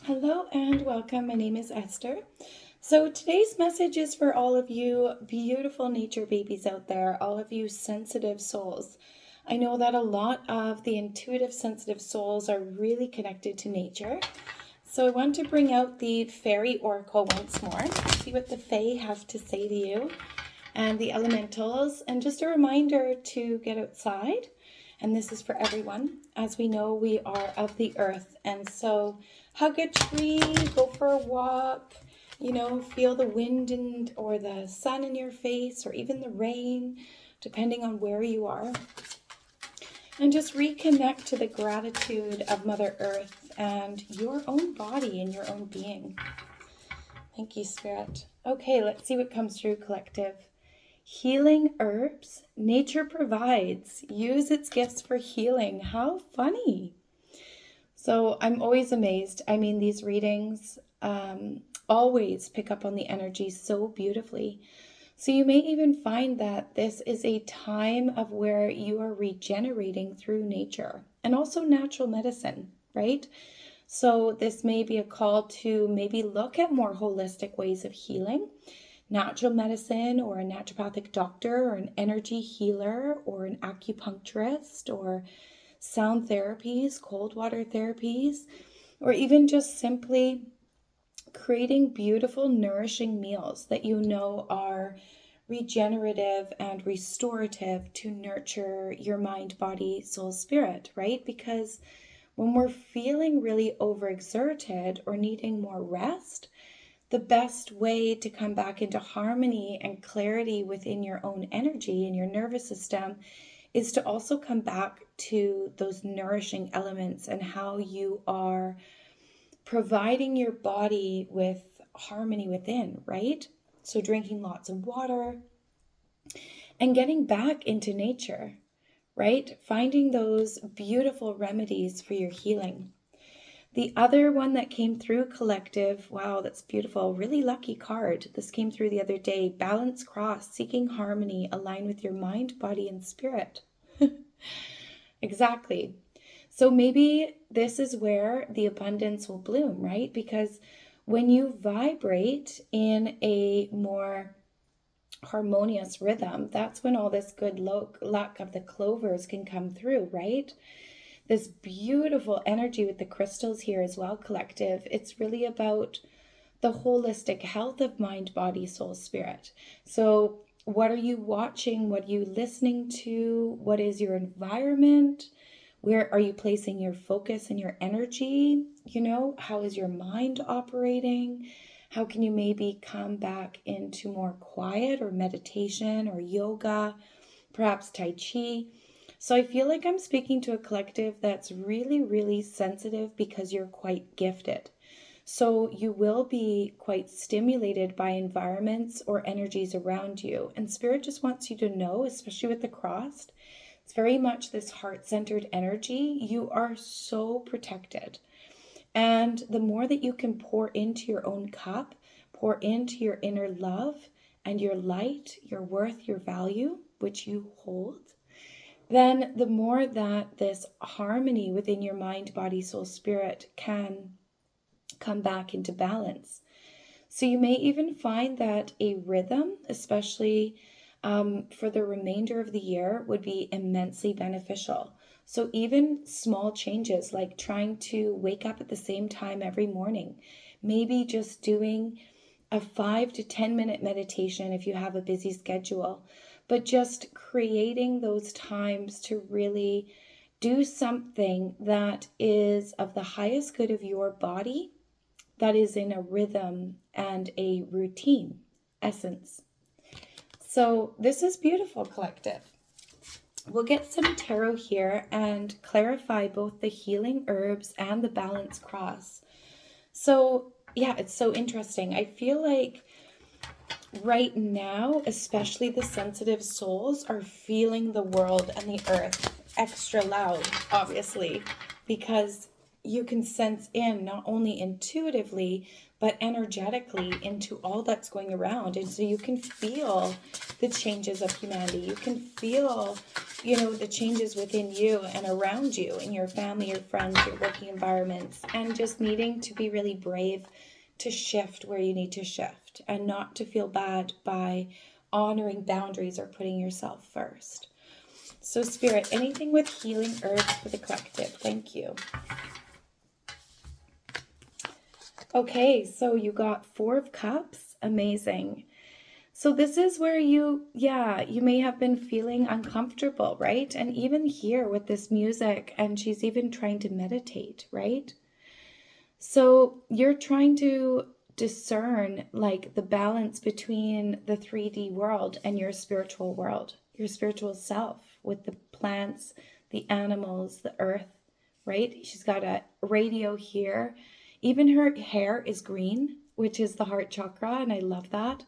Hello and welcome. My name is Esther. So today's message is for all of you beautiful nature babies out there, all of you sensitive souls. I know that a lot of the intuitive sensitive souls are really connected to nature. So I want to bring out the fairy oracle once more, see what the fae have to say to you and the elementals, and just a reminder to get outside. And this is for everyone. As we know, we are of the earth. And so hug a tree, go for a walk, feel the wind or the sun in your face, or even the rain, depending on where you are. And just reconnect to the gratitude of Mother Earth and your own body and your own being. Thank you, Spirit. Okay, let's see what comes through, collective. Healing herbs, nature provides. Use its gifts for healing. How funny. So I'm always amazed. I mean, these readings always pick up on the energy so beautifully. So you may even find that this is a time of where you are regenerating through nature and also natural medicine, right? So this may be a call to maybe look at more holistic ways of healing. Natural medicine or a naturopathic doctor or an energy healer or an acupuncturist or sound therapies, cold water therapies, or even just simply creating beautiful, nourishing meals that you know are regenerative and restorative to nurture your mind, body, soul, spirit, right? Because when we're feeling really overexerted or needing more rest, the best way to come back into harmony and clarity within your own energy and your nervous system is to also come back to those nourishing elements and how you are providing your body with harmony within, right? So drinking lots of water and getting back into nature, right? Finding those beautiful remedies for your healing. The other one that came through, collective, wow, that's beautiful. Really lucky card. This came through the other day. Balance cross, seeking harmony, align with your mind, body, and spirit. Exactly. So maybe this is where the abundance will bloom, right? Because when you vibrate in a more harmonious rhythm, that's when all this good luck of the clovers can come through, right? This beautiful energy with the crystals here as well, collective. It's really about the holistic health of mind, body, soul, spirit. So what are you watching? What are you listening to? What is your environment? Where are you placing your focus and your energy? How is your mind operating? How can you maybe come back into more quiet or meditation or yoga, perhaps Tai Chi? So I feel like I'm speaking to a collective that's really, really sensitive because you're quite gifted. So you will be quite stimulated by environments or energies around you. And Spirit just wants you to know, especially with the cross, it's very much this heart-centered energy. You are so protected. And the more that you can pour into your own cup, pour into your inner love and your light, your worth, your value, which you hold, then the more that this harmony within your mind, body, soul, spirit can come back into balance. So you may even find that a rhythm, especially for the remainder of the year, would be immensely beneficial. So even small changes like trying to wake up at the same time every morning, maybe just doing a 5 to 10 minute meditation if you have a busy schedule, but just creating those times to really do something that is of the highest good of your body, that is in a rhythm and a routine essence. So this is beautiful, collective. We'll get some tarot here and clarify both the healing herbs and the balance cross. So yeah, it's so interesting. I feel like right now, especially the sensitive souls are feeling the world and the earth extra loud, obviously, because you can sense in not only intuitively, but energetically into all that's going around. And so you can feel the changes of humanity. You can feel, the changes within you and around you, in your family, your friends, your working environments, and just needing to be really brave to shift where you need to shift and not to feel bad by honoring boundaries or putting yourself first. So Spirit, anything with healing herbs for the collective. Thank you. Okay, so you got 4 of Cups. Amazing. So this is where you may have been feeling uncomfortable, right? And even here with this music, and she's even trying to meditate, right? So you're trying to discern like the balance between the 3D world and your spiritual world, your spiritual self, with the plants, the animals, the earth, right? She's got a radio here. Even her hair is green, which is the heart chakra, and I love that.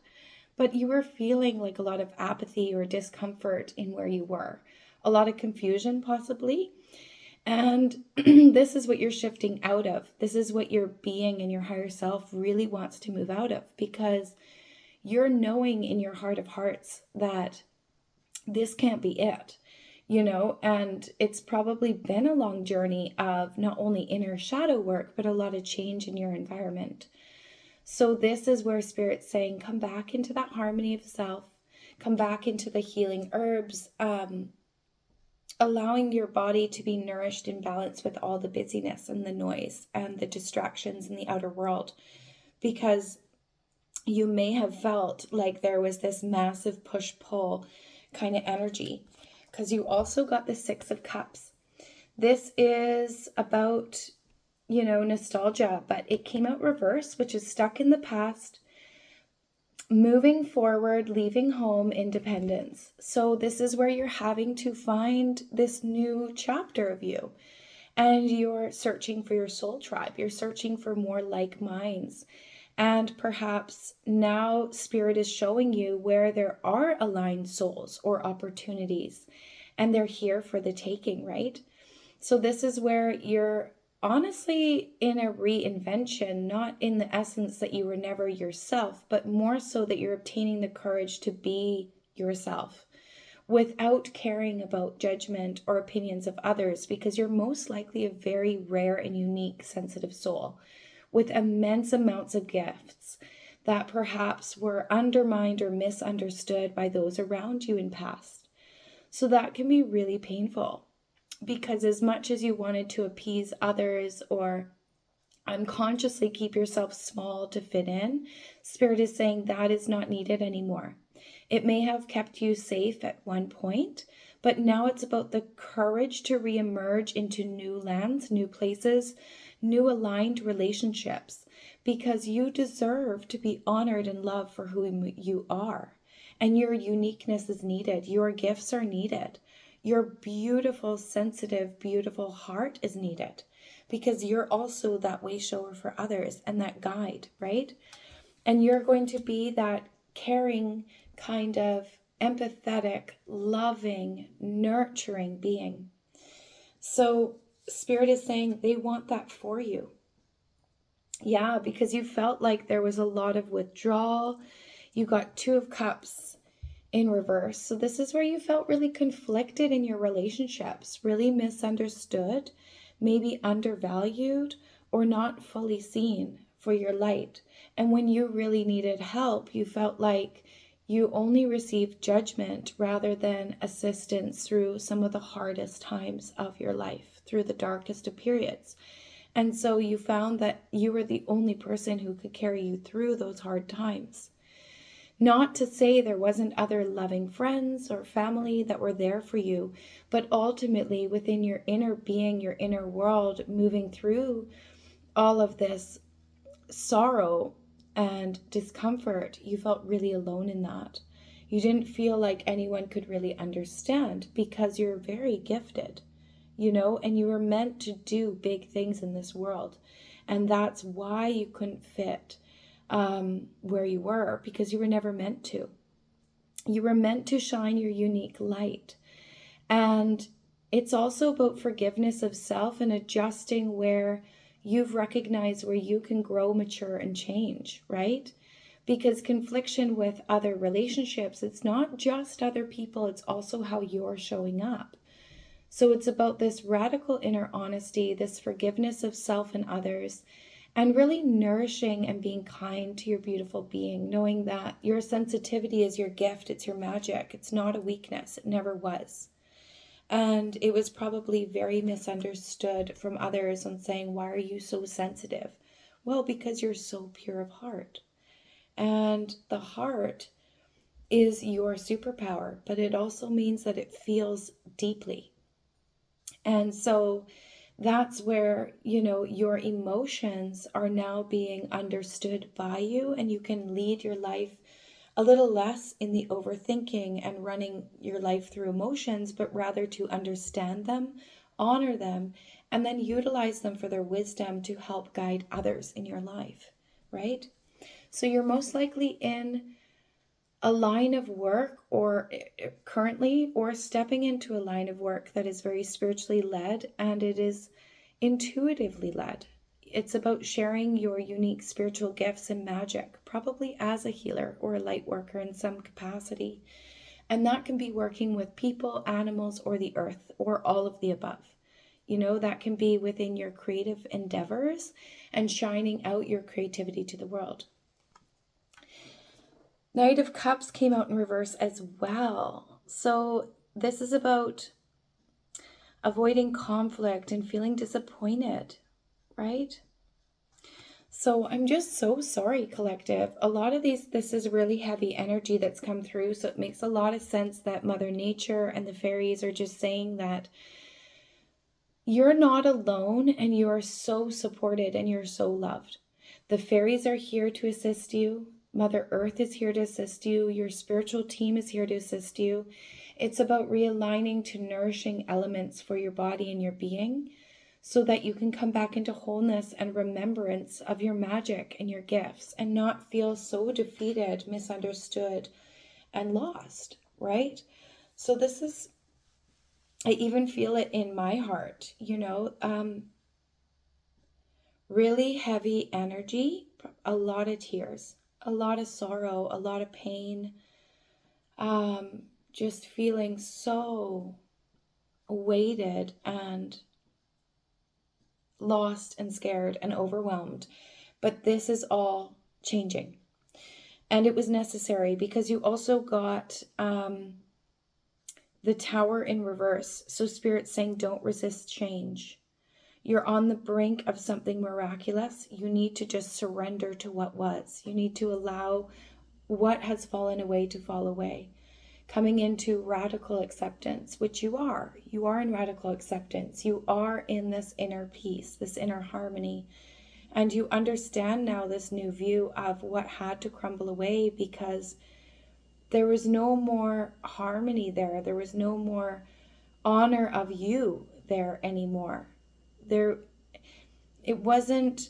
But you were feeling like a lot of apathy or discomfort in where you were, a lot of confusion possibly. And this is what you're shifting out of. This is what your being and your higher self really wants to move out of, because you're knowing in your heart of hearts that this can't be it, and it's probably been a long journey of not only inner shadow work, but a lot of change in your environment. So this is where Spirit's saying, come back into that harmony of self, come back into the healing herbs, allowing your body to be nourished and balanced with all the busyness and the noise and the distractions in the outer world, because you may have felt like there was this massive push-pull kind of energy, because you also got the 6 of Cups. This is about, nostalgia, but it came out reverse, which is stuck in the past, moving forward, leaving home, independence. So this is where you're having to find this new chapter of you, and you're searching for your soul tribe. You're searching for more like minds. And perhaps now Spirit is showing you where there are aligned souls or opportunities, and they're here for the taking, right? So this is where you're honestly in a reinvention, not in the essence that you were never yourself, but more so that you're obtaining the courage to be yourself without caring about judgment or opinions of others, because you're most likely a very rare and unique sensitive soul with immense amounts of gifts that perhaps were undermined or misunderstood by those around you in past. So that can be really painful, because as much as you wanted to appease others or unconsciously keep yourself small to fit in, Spirit is saying that is not needed anymore. It may have kept you safe at one point, but now it's about the courage to reemerge into new lands, new places, new aligned relationships, because you deserve to be honored and loved for who you are. And your uniqueness is needed. Your gifts are needed. Your beautiful, sensitive, beautiful heart is needed, because you're also that way shower for others and that guide, right? And you're going to be that caring, kind of empathetic, loving, nurturing being. So Spirit is saying they want that for you. Yeah, because you felt like there was a lot of withdrawal. You got 2 of Cups in reverse. So this is where you felt really conflicted in your relationships, really misunderstood, maybe undervalued, or not fully seen for your light. And when you really needed help, you felt like you only received judgment rather than assistance through some of the hardest times of your life, through the darkest of periods. And so you found that you were the only person who could carry you through those hard times. Not to say there wasn't other loving friends or family that were there for you, but ultimately within your inner being, your inner world, moving through all of this sorrow and discomfort, you felt really alone in that. You didn't feel like anyone could really understand, because you're very gifted, and you were meant to do big things in this world. And that's why you couldn't fit where you were, because you were never meant to. You were meant to shine your unique light. And It's also about forgiveness of self and adjusting where you've recognized where you can grow, mature, and change, right? Because confliction with other relationships, it's not just other people, it's also how you're showing up. So it's about this radical inner honesty, this forgiveness of self and others, and really nourishing and being kind to your beautiful being, knowing that your sensitivity is your gift, it's your magic, it's not a weakness, it never was. And it was probably very misunderstood from others on saying, why are you so sensitive? Well, because you're so pure of heart. And the heart is your superpower, but it also means that it feels deeply. And so that's where, your emotions are now being understood by you, and you can lead your life a little less in the overthinking and running your life through emotions, but rather to understand them, honor them, and then utilize them for their wisdom to help guide others in your life, right? So you're most likely in a line of work or currently or stepping into a line of work that is very spiritually led, and it is intuitively led. It's about sharing your unique spiritual gifts and magic, probably as a healer or a light worker in some capacity. And that can be working with people, animals, or the earth, or all of the above. That can be within your creative endeavors and shining out your creativity to the world. Knight of Cups came out in reverse as well. So this is about avoiding conflict and feeling disappointed, right? So I'm just so sorry, collective. A lot of this is really heavy energy that's come through. So it makes a lot of sense that Mother Nature and the fairies are just saying that you're not alone and you are so supported and you're so loved. The fairies are here to assist you. Mother Earth is here to assist you. Your spiritual team is here to assist you. It's about realigning to nourishing elements for your body and your being so that you can come back into wholeness and remembrance of your magic and your gifts and not feel so defeated, misunderstood, and lost, right? So this is, I even feel it in my heart, really heavy energy, a lot of tears, a lot of sorrow, a lot of pain, just feeling so weighted and lost and scared and overwhelmed. But this is all changing. And it was necessary because you also got the Tower in reverse. So Spirit's saying, don't resist change. You're on the brink of something miraculous. You need to just surrender to what was. You need to allow what has fallen away to fall away. Coming into radical acceptance, which you are. You are in radical acceptance. You are in this inner peace, this inner harmony. And you understand now this new view of what had to crumble away because there was no more harmony there. There was no more honor of you there anymore. It wasn't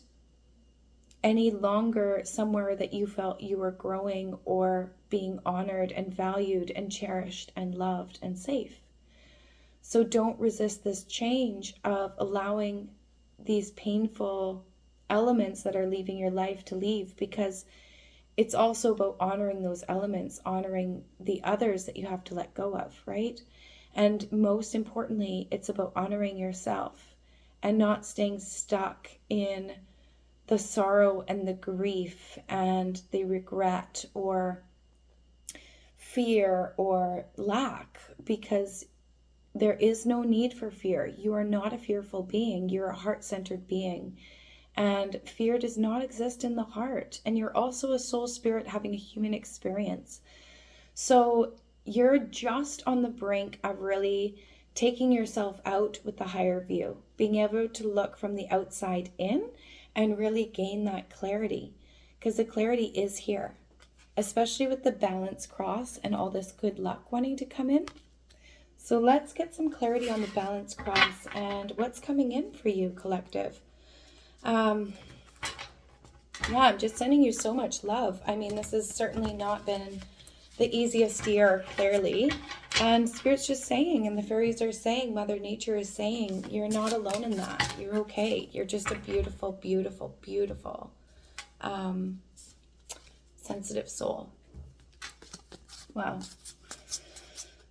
any longer somewhere that you felt you were growing or being honored and valued and cherished and loved and safe. So don't resist this change of allowing these painful elements that are leaving your life to leave, because it's also about honoring those elements, honoring the others that you have to let go of, right? And most importantly, it's about honoring yourself and not staying stuck in the sorrow and the grief and the regret or fear or lack, because there is no need for fear. You are not a fearful being. You're a heart-centered being. And fear does not exist in the heart. And you're also a soul spirit having a human experience. So you're just on the brink of really taking yourself out with the higher view, being able to look from the outside in and really gain that clarity, because the clarity is here, especially with the balance cross and all this good luck wanting to come in. So let's get some clarity on the balance cross and what's coming in for you, collective. I'm just sending you so much love. I mean, this has certainly not been the easiest year, clearly. And Spirit's just saying, and the fairies are saying, Mother Nature is saying, you're not alone in that. You're okay. You're just a beautiful, beautiful, beautiful, sensitive soul. Wow.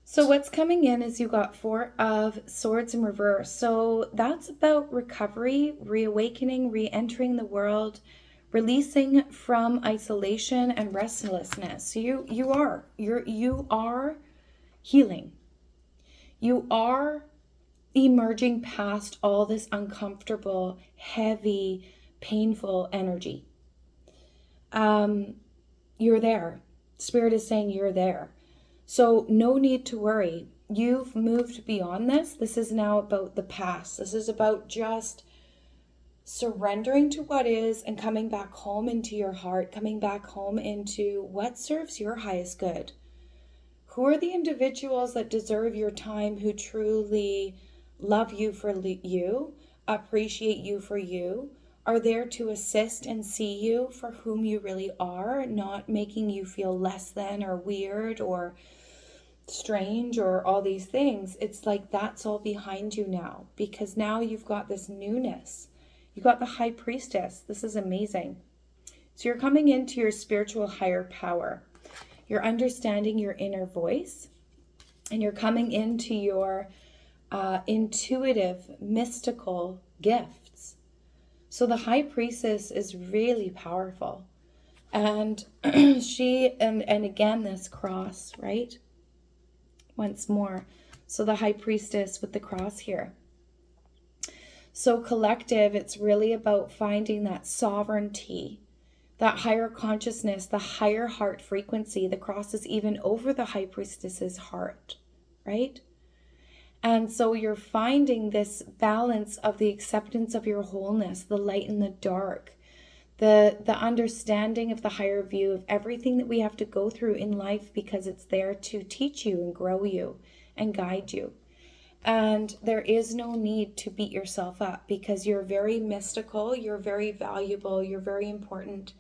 So what's coming in is you got 4 of Swords in reverse. So that's about recovery, reawakening, re-entering the world, releasing from isolation and restlessness. So you are healing. You are emerging past all this uncomfortable, heavy, painful energy. You're there. Spirit is saying you're there. So no need to worry. You've moved beyond this. This is now about the past. This is about just surrendering to what is and coming back home into your heart, coming back home into what serves your highest good. Who are the individuals that deserve your time, who truly love you for you, appreciate you for you, are there to assist and see you for whom you really are, not making you feel less than or weird or strange or all these things. It's like that's all behind you now, because now you've got this newness. You got the High Priestess. This is amazing. So you're coming into your spiritual higher power. You're understanding your inner voice, and you're coming into your intuitive, mystical gifts. So the High Priestess is really powerful. And she, and again, this cross, right? Once more. So the High Priestess with the cross here. So collective, it's really about finding that sovereignty, that higher consciousness, the higher heart frequency. The cross is even over the High Priestess's heart, right? And so you're finding this balance of the acceptance of your wholeness, the light and the dark, the understanding of the higher view of everything that we have to go through in life, because it's there to teach you and grow you and guide you. And there is no need to beat yourself up, because you're very mystical, you're very valuable, you're very important.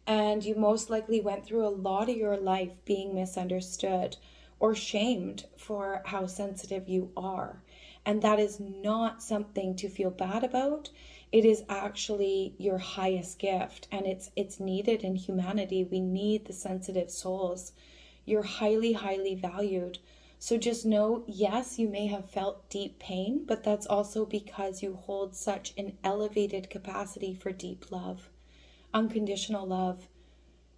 And you most likely went through a lot of your life being misunderstood or shamed for how sensitive you are. And that is not something to feel bad about. It is actually your highest gift, and it's needed in humanity. We need the sensitive souls. You're highly, highly valued. So just know, yes, you may have felt deep pain, but that's also because you hold such an elevated capacity for deep love, unconditional love,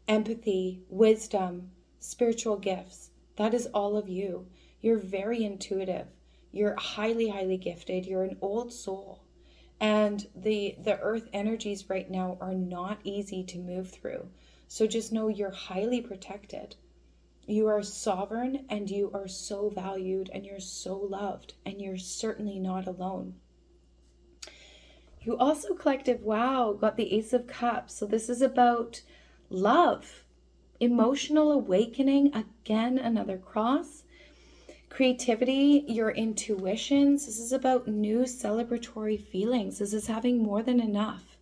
empathy, wisdom, spiritual gifts. That is all of you. You're very intuitive. You're highly, highly gifted. You're an old soul. And the earth energies right now are not easy to move through. So just know you're highly protected. You are sovereign, and you are so valued, and you're so loved, and you're certainly not alone. You also, collective, wow, got the Ace of Cups. So this is about love, emotional awakening, again, another cross. Creativity, your intuitions. This is about new celebratory feelings. This is having more than enough.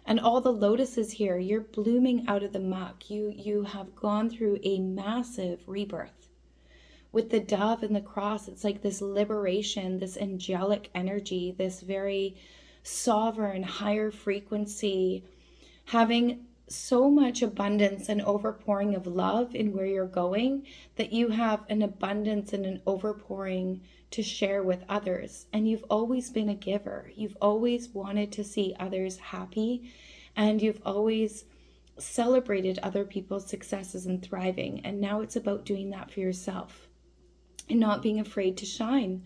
And all the lotuses here, you're blooming out of the muck. You have gone through a massive rebirth. With the dove and the cross, it's like this liberation, this angelic energy, this very sovereign, higher frequency, having so much abundance and overpouring of love in where you're going, that you have an abundance and an overpouring to share with others. And you've always been a giver. You've always wanted to see others happy, and you've always celebrated other people's successes and thriving. And now it's about doing that for yourself and not being afraid to shine,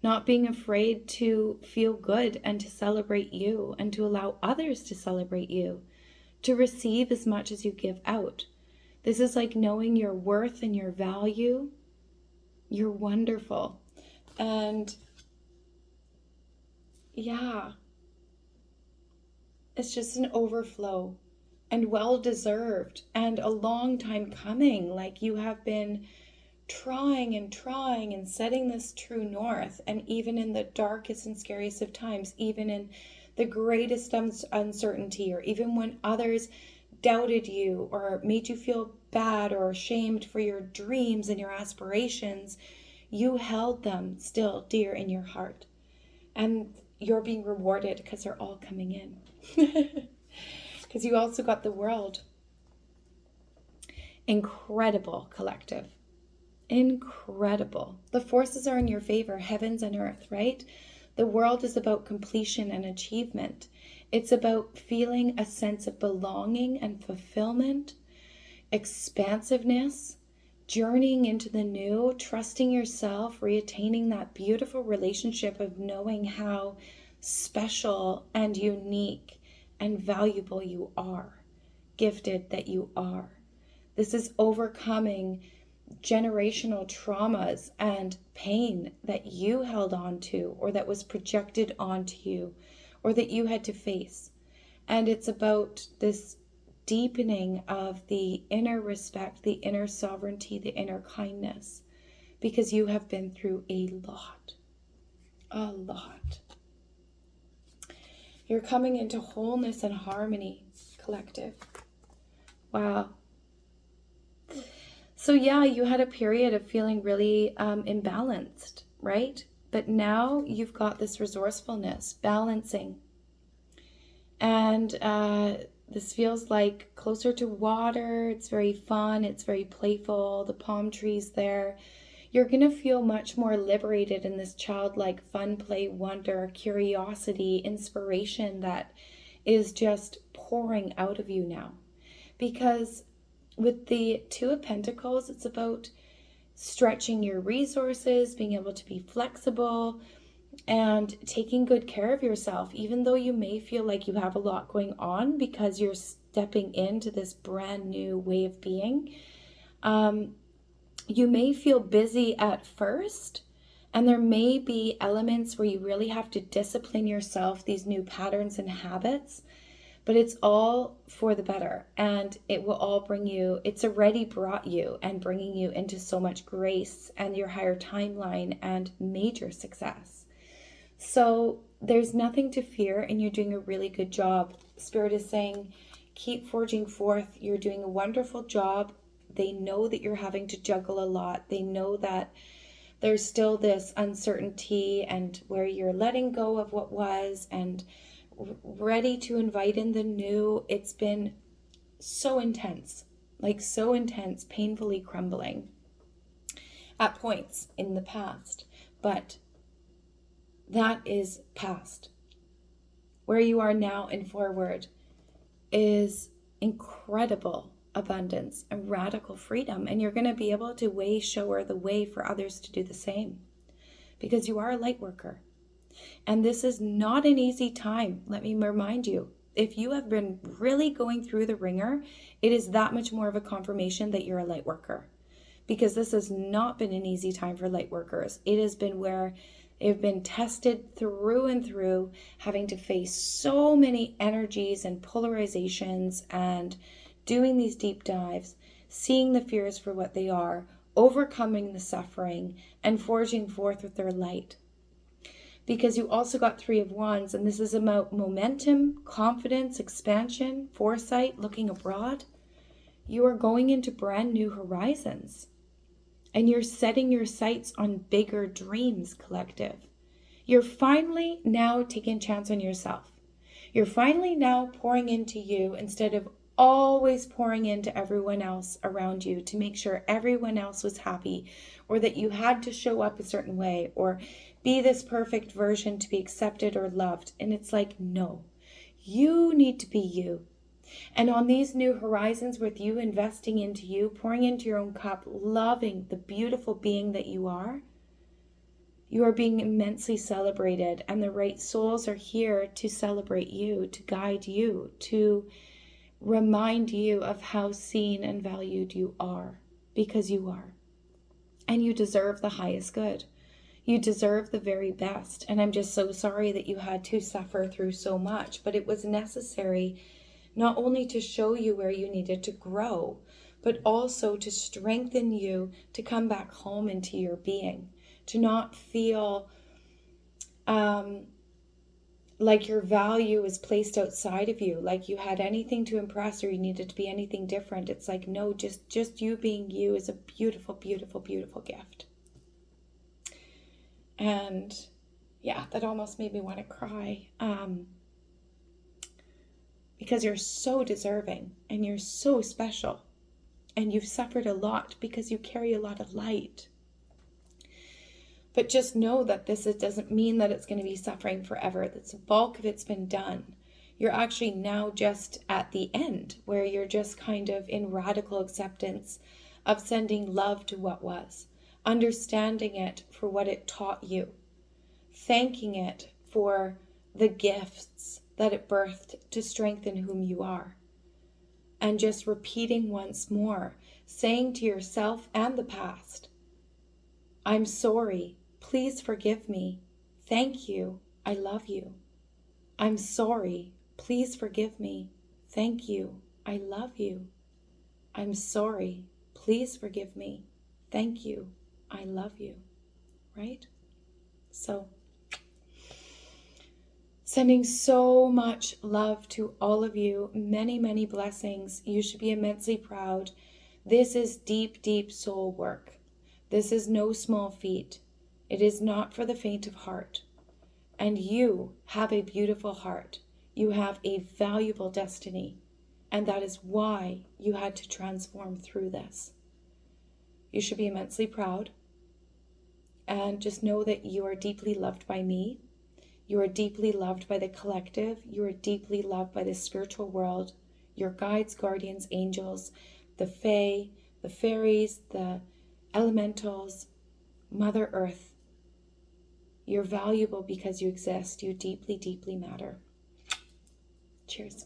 not being afraid to feel good and to celebrate you, and to allow others to celebrate you, to receive as much as you give out. This is like knowing your worth and your value. You're wonderful. And yeah, it's just an overflow, and well-deserved, and a long time coming. Like, you have been trying and setting this true north, and even in the darkest and scariest of times, even in the greatest uncertainty, or even when others doubted you or made you feel bad or ashamed for your dreams and your aspirations, you held them still dear in your heart. And you're being rewarded because they're all coming in. Because you also got the world. Incredible collective. Incredible. The forces are in your favor, heavens and earth, right? The world is about completion and achievement. It's about feeling a sense of belonging and fulfillment, expansiveness, journeying into the new, trusting yourself, reattaining that beautiful relationship of knowing how special and unique and valuable you are, gifted that you are. This is overcoming generational traumas and pain that you held on to, or that was projected onto you, or that you had to face. And it's about this deepening of the inner respect, the inner sovereignty, the inner kindness, because you have been through a lot. A lot. You're coming into wholeness and harmony, collective. Wow. So yeah, you had a period of feeling really imbalanced, right? But now you've got this resourcefulness, balancing. And this feels like closer to water. It's very fun. It's very playful. The palm trees there. You're going to feel much more liberated in this childlike fun, play, wonder, curiosity, inspiration that is just pouring out of you now. Because with the Two of Pentacles, it's about stretching your resources, being able to be flexible, and taking good care of yourself, even though you may feel like you have a lot going on because you're stepping into this brand new way of being. You may feel busy at first, and there may be elements where you really have to discipline yourself, these new patterns and habits. But it's all for the better, and it will all bring you, it's already brought you and bringing you into so much grace and your higher timeline and major success. So there's nothing to fear, and you're doing a really good job. Spirit is saying, keep forging forth. You're doing a wonderful job. They know that you're having to juggle a lot. They know that there's still this uncertainty and where you're letting go of what was and ready to invite in the new. It's been so intense, painfully crumbling at points in the past. But that is past. Where you are now and forward is incredible abundance and radical freedom. And you're going to be able to show the way for others to do the same. Because you are a light worker. And this is not an easy time. Let me remind you, if you have been really going through the ringer, it is that much more of a confirmation that you're a light worker. Because this has not been an easy time for light workers. It has been where they've been tested through and through, having to face so many energies and polarizations and doing these deep dives, seeing the fears for what they are, overcoming the suffering, and forging forth with their light. Because you also got Three of Wands, and this is about momentum, confidence, expansion, foresight, looking abroad. You are going into brand new horizons. And you're setting your sights on bigger dreams, collective. You're finally now taking a chance on yourself. You're finally now pouring into you instead of always pouring into everyone else around you to make sure everyone else was happy, or that you had to show up a certain way or be this perfect version to be accepted or loved. And it's like, no, you need to be you. And on these new horizons, with you investing into you, pouring into your own cup, loving the beautiful being that you are being immensely celebrated. And the right souls are here to celebrate you, to guide you, to remind you of how seen and valued you are, because you are. And you deserve the highest good. You deserve the very best. And I'm just so sorry that you had to suffer through so much, but it was necessary not only to show you where you needed to grow, but also to strengthen you to come back home into your being, to not feel like your value is placed outside of you, like you had anything to impress or you needed to be anything different. It's like, no, just you being you is a beautiful, beautiful, beautiful gift. And yeah, that almost made me want to cry. Because you're so deserving and you're so special. And you've suffered a lot because you carry a lot of light. But just know that it doesn't mean that it's going to be suffering forever. That's the bulk of it's been done. You're actually now just at the end, where you're just kind of in radical acceptance of sending love to what was, understanding it for what it taught you, thanking it for the gifts that it birthed to strengthen whom you are, and just repeating once more, saying to yourself and the past, I'm sorry. Please forgive me. Thank you. I love you. I'm sorry. Please forgive me. Thank you. I love you. I'm sorry. Please forgive me. Thank you. I love you. Right? So, sending so much love to all of you. Many, many blessings. You should be immensely proud. This is deep, deep soul work. This is no small feat. It is not for the faint of heart. And you have a beautiful heart. You have a valuable destiny. And that is why you had to transform through this. You should be immensely proud. And just know that you are deeply loved by me. You are deeply loved by the collective. You are deeply loved by the spiritual world, your guides, guardians, angels, the fae, the fairies, the elementals, Mother Earth. You're valuable because you exist. You deeply, deeply matter. Cheers.